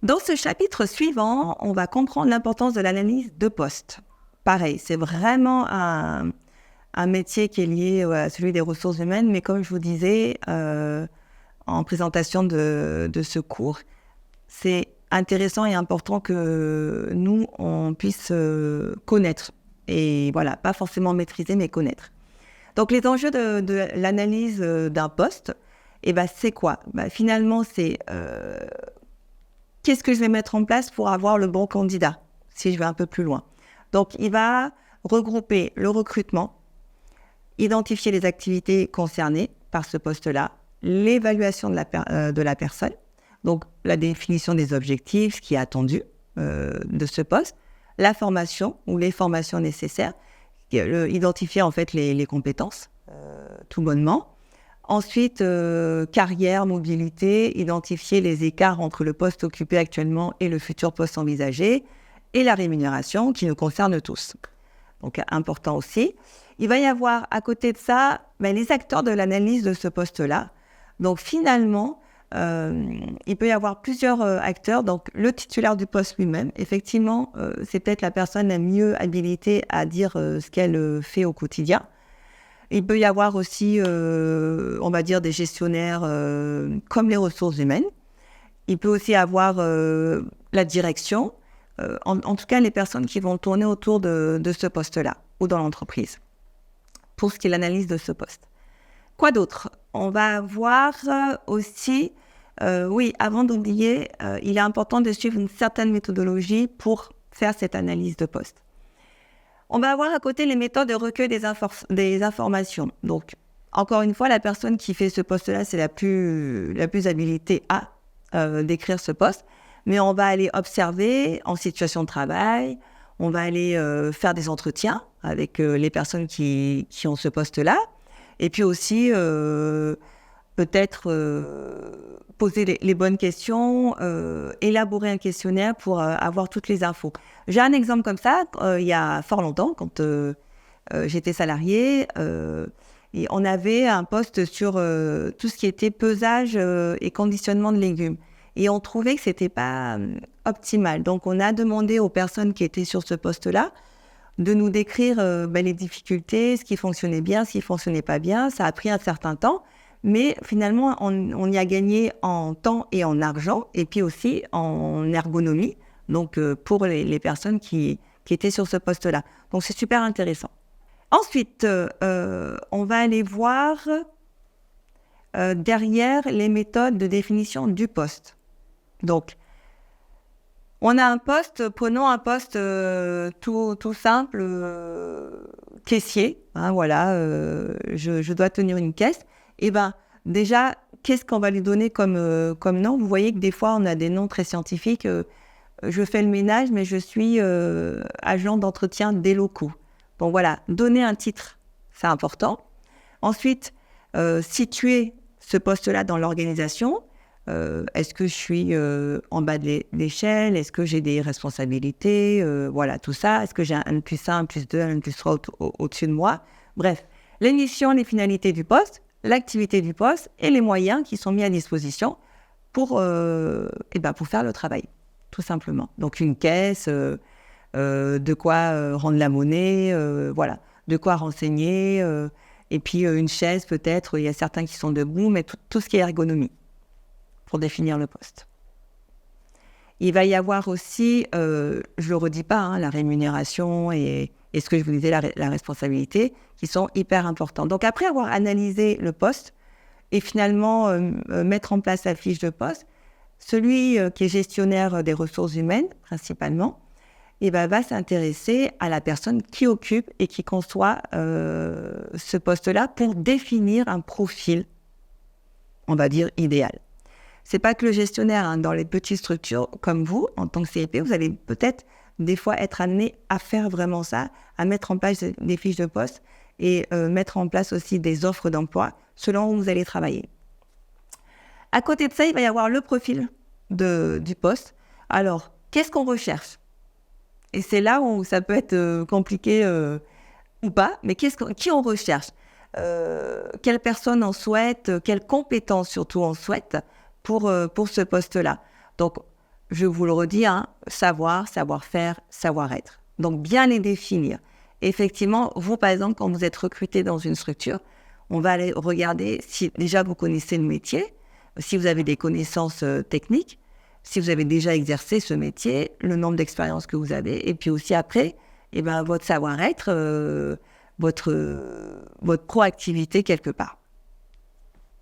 Dans ce chapitre suivant, on va comprendre l'importance de l'analyse de poste. Pareil, c'est vraiment un métier qui est lié à celui des ressources humaines, mais comme je vous disais en présentation de ce cours, c'est intéressant et important que nous, on puisse connaître. Et voilà, pas forcément maîtriser, mais connaître. Donc, les enjeux de l'analyse d'un poste, c'est quoi ? Finalement, c'est qu'est-ce que je vais mettre en place pour avoir le bon candidat, si je vais un peu plus loin. Donc, il va regrouper le recrutement, identifier les activités concernées par ce poste-là, l'évaluation de la personne, donc la définition des objectifs, ce qui est attendu de ce poste, la formation ou les formations nécessaires, identifier en fait les compétences, tout bonnement. Ensuite, carrière, mobilité, identifier les écarts entre le poste occupé actuellement et le futur poste envisagé, et la rémunération qui nous concerne tous. Donc, important aussi. Il va y avoir, à côté de ça, les acteurs de l'analyse de ce poste-là. Donc, finalement, il peut y avoir plusieurs acteurs. Donc, le titulaire du poste lui-même, effectivement, c'est peut-être la personne la mieux habilitée à dire ce qu'elle fait au quotidien. Il peut y avoir aussi, on va dire, des gestionnaires comme les ressources humaines. Il peut aussi avoir la direction, en tout cas les personnes qui vont tourner autour de ce poste-là ou dans l'entreprise, pour ce qui est l'analyse de ce poste. Quoi d'autre ? On va voir aussi, avant d'oublier, il est important de suivre une certaine méthodologie pour faire cette analyse de poste. On va avoir à côté les méthodes de recueil des informations. Donc, encore une fois, la personne qui fait ce poste-là, c'est la plus habilitée à décrire ce poste. Mais on va aller observer en situation de travail, on va aller faire des entretiens avec les personnes qui ont ce poste-là. Et puis aussi, peut-être poser les bonnes questions, élaborer un questionnaire pour avoir toutes les infos. J'ai un exemple comme ça, il y a fort longtemps, quand j'étais salariée, et on avait un poste sur tout ce qui était pesage et conditionnement de légumes. Et on trouvait que ce n'était pas optimal. Donc, on a demandé aux personnes qui étaient sur ce poste-là de nous décrire les difficultés, ce qui fonctionnait bien, ce qui ne fonctionnait pas bien. Ça a pris un certain temps, mais finalement, on y a gagné en temps et en argent, et puis aussi en ergonomie, donc pour les personnes qui étaient sur ce poste-là. Donc, c'est super intéressant. Ensuite, on va aller voir derrière les méthodes de définition du poste. Donc, on a un poste, prenons un poste tout simple, caissier. Voilà, je dois tenir une caisse. Et déjà, qu'est-ce qu'on va lui donner comme nom ? Vous voyez que des fois, on a des noms très scientifiques. Je fais le ménage, mais je suis agent d'entretien des locaux. Donc voilà, donner un titre, c'est important. Ensuite, situer ce poste-là dans l'organisation. Est-ce que je suis en bas de l'échelle ? Est-ce que j'ai des responsabilités ? Voilà, tout ça. Est-ce que j'ai un N+1, un +2, un +3 au-dessus de moi ? Bref, les missions, les finalités du poste, l'activité du poste et les moyens qui sont mis à disposition pour faire le travail, tout simplement. Donc, une caisse, de quoi rendre la monnaie, voilà, de quoi renseigner, et puis une chaise peut-être, il y a certains qui sont debout, mais tout ce qui est ergonomie, pour définir le poste. Il va y avoir aussi, je ne le redis pas, la rémunération et ce que je vous disais, la responsabilité, qui sont hyper importants. Donc après avoir analysé le poste et finalement mettre en place la fiche de poste, celui qui est gestionnaire des ressources humaines, principalement, va s'intéresser à la personne qui occupe et qui conçoit ce poste-là pour définir un profil, on va dire, idéal. C'est pas que le gestionnaire, dans les petites structures comme vous, en tant que CEP, vous allez peut-être des fois être amené à faire vraiment ça, à mettre en place des fiches de poste et mettre en place aussi des offres d'emploi selon où vous allez travailler. À côté de ça, il va y avoir le profil du poste. Alors, qu'est-ce qu'on recherche ? Et c'est là où ça peut être compliqué ou pas, mais qui on recherche ? Quelle personne on souhaite ? Quelles compétences surtout on souhaite pour ce poste-là ? Donc, je vous le redis, hein, savoir, savoir-faire, savoir-être. Donc, bien les définir. Effectivement, vous, par exemple, quand vous êtes recruté dans une structure, on va aller regarder si déjà vous connaissez le métier, si vous avez des connaissances techniques, si vous avez déjà exercé ce métier, le nombre d'expériences que vous avez, et puis aussi après, votre savoir-être, votre proactivité quelque part.